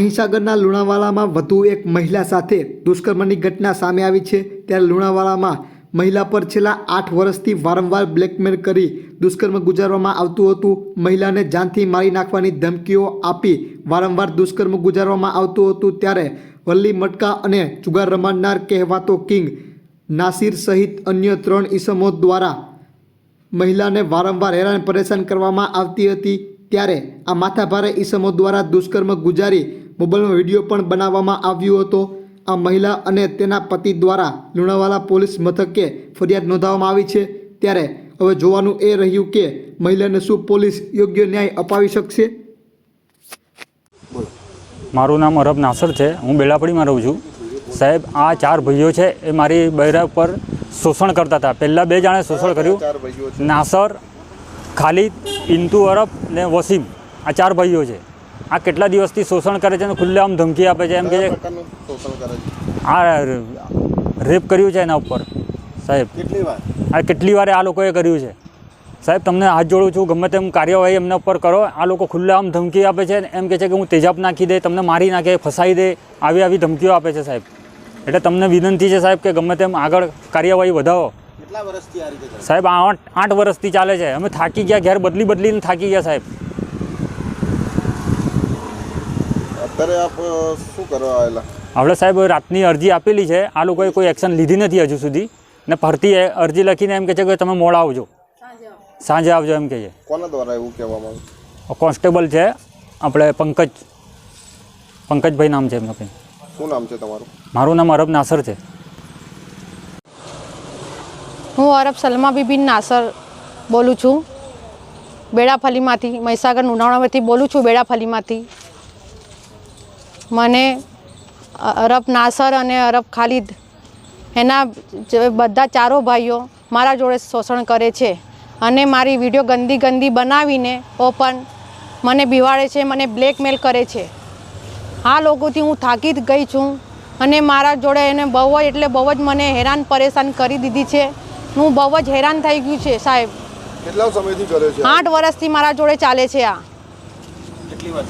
મહીસાગરના લુણાવાડામાં વધુ એક મહિલા સાથે દુષ્કર્મની ઘટના સામે આવી છે। ત્યારે લુણાવાડામાં મહિલા પર છેલ્લા 8 વર્ષથી વારંવાર બ્લેકમેલ કરી દુષ્કર્મ ગુજારવામાં આવતું હતું। મહિલાને જાનથી મારી નાખવાની ધમકીઓ આપી વારંવાર દુષ્કર્મ ગુજારવામાં આવતું હતું। ત્યારે વલ્લી મટકા અને જુગાર રમાડનાર કહેવાતો કિંગ નાસિર સહિત અન્ય 3 ઈસમો દ્વારા મહિલાને વારંવાર હેરાન પરેશાન કરવામાં આવતી હતી। ત્યારે આ માથાભારે ઈસમો દ્વારા દુષ્કર્મ ગુજારી મોબાઈલમાં વિડીયો પણ બનાવવામાં આવ્યો હતો। આ મહિલા અને તેના પતિ દ્વારા લુણાવાડા પોલીસ મથકે ફરિયાદ નોંધાવવામાં આવી છે। ત્યારે હવે જોવાનું એ રહ્યું કે મહિલાને શું પોલીસ યોગ્ય ન્યાય અપાવી શકશે। મારું નામ અરબ નાસર છે, હું બેલાપડીમાં રહું છું। સાહેબ, આ 4 ભાઈઓ છે એ મારી બૈરા પર શોષણ કરતા હતા। પહેલાં 2 જણે શોષણ કર્યું, નાસર, ખાલિદ, ઇન્તુ અરબ ને વસીમ। આ 4 ભાઈઓ છે। આ કેટલા દિવસથી શોષણ કરે છે અને ખુલ્લેઆમ ધમકી આપે છે, એમ કે આ રેપ કર્યું છે એના ઉપર। સાહેબ, કેટલી વાર આ લોકોએ કર્યું છે। સાહેબ, તમને હાથ જોડું છું, ગમે તેમ કાર્યવાહી એમના ઉપર કરો। આ લોકો ખુલ્લેઆમ ધમકી આપે છે, એમ કહે છે કે હું તેજાબ નાખી દે, તમને મારી નાખે, ફસાઈ દે, આવી ધમકીઓ આપે છે સાહેબ। એટલે તમને વિનંતી છે સાહેબ કે ગમે તેમ આગળ કાર્યવાહી વધાવો। કેટલા વર્ષથી આ રીતે સાહેબ, 8 વર્ષથી ચાલે છે। અમે થાકી ગયા, ઘેર બદલીને થાકી ગયા સાહેબ। અત્યારે આપ શું કરવા આવેલા? આપણે સાહેબ રાતની અરજી આપેલી છે, આ લોકોએ કોઈ એક્શન લીધી નથી હજુ સુધી, ને ફરતી અરજી લખીને એમ કહે છે કે તમે મોડા આવજો, સાંજે આવજો એમ કહે છે। કોના દ્વારા એવું કહેવામાં આવ્યું? કોન્સ્ટેબલ છે આપણે પંકજભાઈ નામ છે એમનું। કંઈ શું નામ છે તમારું? મારું નામ અરબ નાસર છે। હું અરબ સલમા બીબી નાસર બોલું છું, બેડાફલીમાંથી, મહીસાગર લુણાવાડામાંથી બોલું છું, બેડાફલીમાંથી। મને અરબ નાસર અને અરબ ખાલિદ એના બધા 4 ભાઈઓ મારા જોડે શોષણ કરે છે અને મારી વિડીયો ગંદી બનાવીને ઓપન મને બિવાડે છે, મને બ્લેકમેલ કરે છે। આ લોકોથી હું થાકી ગઈ છું અને મારા જોડે એને બહુ જ મને હેરાન પરેશાન કરી દીધી છે। હું બહુ જ હેરાન થઈ ગયું છે સાહેબ। કેટલા સમયથી કરે છે? 8 વર્ષથી મારા જોડે ચાલે છે। આ કેટલી વાર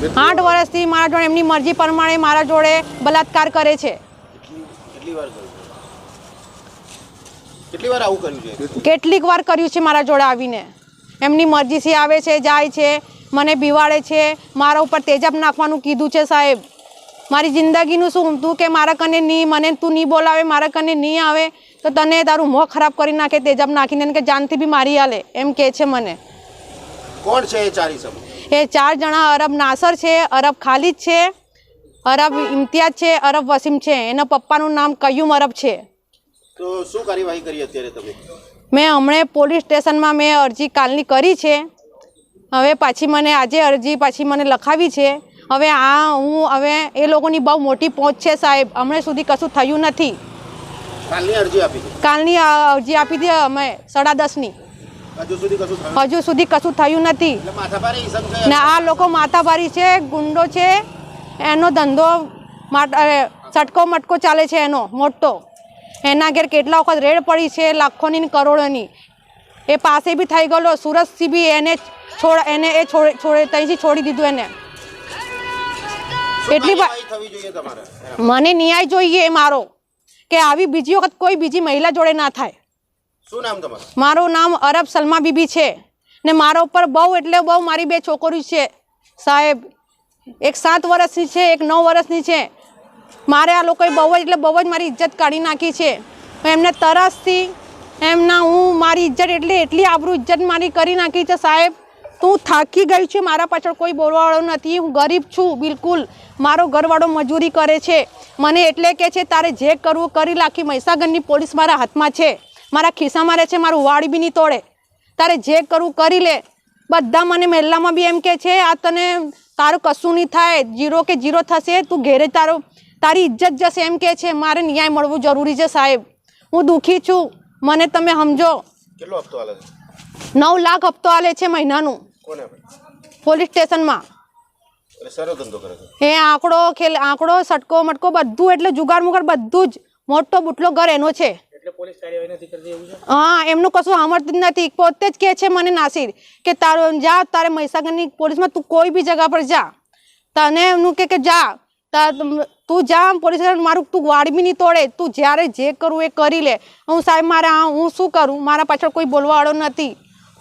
8 વર્ષથી મારા જોડે એમની મરજી પ્રમાણે મારા જોડે બલાત્કાર કરે છે। કેટલી વાર આવું કર્યું છે? કેટલીક વાર કર્યું છે મારા જોડે આવીને। એમની મરજીથી આવે છે, જાય છે, મને બિવાડે છે, મારા ઉપર તેજાબ નાખવાનું કીધું છે સાહેબ। મારી જિંદગીનું શું તું કે મારા કને નહીં, મને તું નહીં બોલાવે, મારા કને નહીં આવે તો તને તારું મોં ખરાબ કરી નાખે તેજાબ નાખીને, કે જાનથી બી મારી આલે, એમ કહે છે મને। કોણ છે એ 4 ઈસમો? એ 4 જણા અરબ નાસર છે, અરબ ખાલિદ છે, અરબ ઇમ્તિયાઝ છે, અરબ વસીમ છે। એના પપ્પાનું નામ કયુમ અરબ છે। તો શું કાર્યવાહી કરી અત્યારે તમે? મેં હમણાં પોલીસ સ્ટેશનમાં મેં અરજી કાલની કરી છે। હવે પાછી મને આજે અરજી પાછી મને લખાવી છે। હવે હવે એ લોકોની બહુ મોટી પહોંચ છે સાહેબ, હમણાં સુધી કશું થયું નથી। કાલની અરજી આપી હતી? કાલની અરજી આપી હતી અમે 10:30ની। હજુ સુધી કશું થયું નથી। એટલે માથાભારે ઈસમ છે ને આ લોકો માથાભારી છે, ગુંડો છે, એનો ધંધો સટકો મટકો ચાલે છે એનો મોટો। એના ઘેર કેટલા વખત રેડ પડી છે, લાખોની ને કરોડોની। એ પાસે બી થઈ ગયેલો, સુરતથી બી ત્યાંથી છોડી દીધું એને। એટલી થવી જોઈએ તમારે? મને ન્યાય જોઈએ મારો, કે આવી બીજી વખત કોઈ બીજી મહિલા જોડે ના થાય। શું નામ તમારું? મારું નામ અરબ સલમા બીબી છે ને મારા ઉપર બહુ મારી 2 છોકરીઓ છે સાહેબ। એક 7 વર્ષની છે, એક 9 વર્ષની છે। મારે આ લોકોએ બહુ જ મારી ઇજ્જત કાઢી નાખી છે। એમને તરસથી હું મારી ઇજ્જત એટલી આબરૂ ઇજ્જત મારી કરી નાખી છે સાહેબ। તું થાકી ગઈ છે, મારા પાછળ કોઈ બોલવાવાળો નથી। હું ગરીબ છું બિલકુલ। મારો ઘરવાળો મજૂરી કરે છે, મને એટલે કે છે તારે જે કરવું કરી નાખી। મહીસાગરની પોલીસ મારા હાથમાં છે, મારા ખિસ્સામાં રહે છે, મારું વાળ બી નહીં તોડે। તારે જે કરવું કરી લે। બધા મને મહેલામાં બી એમ કે છે આ તારું કશું નહીં થાય, 0 કે 0 થશે, તું ઘેરે તારી ઇજ્જત જશે, એમ કે છે। મારે ન્યાય મળવું જરૂરી છે સાહેબ। હું દુઃખી છું, મને તમે સમજો। કેટલો હપ્તો આલે છે? 9 લાખ હપ્તો આલે છે મહિનાનું પોલીસ સ્ટેશનમાં। એટલે સારો ધંધો કરે છે એ આંકડો સટકો મટકો બધું, એટલે જુગાર મુગાર બધું જ, મોટો બુટલો ઘર એનો છે। हाँ एमनु कशुं सांभळતું નથી પોતે જ કહે છે મને નાસિર કે તારે મહીસાગરની પોલીસમાં તું કોઈ બી જગ્યા પર જા તને એમનું કે જા તું જા પોલીસ મારું તું વાળ બી નહીં તોડે, તું જ્યારે જે કરવું એ કરી લે. હું સાહેબ હું શું કરું, મારા પાછળ કોઈ બોલવાવાળો નથી,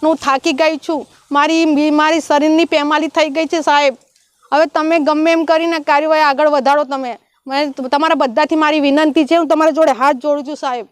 હું થાકી ગઈ છું, મારી શરીરની પેમાલી થઈ ગઈ છે સાહેબ. હવે તમે ગમે એમ કરીને કાર્યવાહી આગળ વધારો. તમે તમારા બધાથી મારી વિનંતી છે, હું તમારા જોડે હાથ જોડું છું સાહેબ.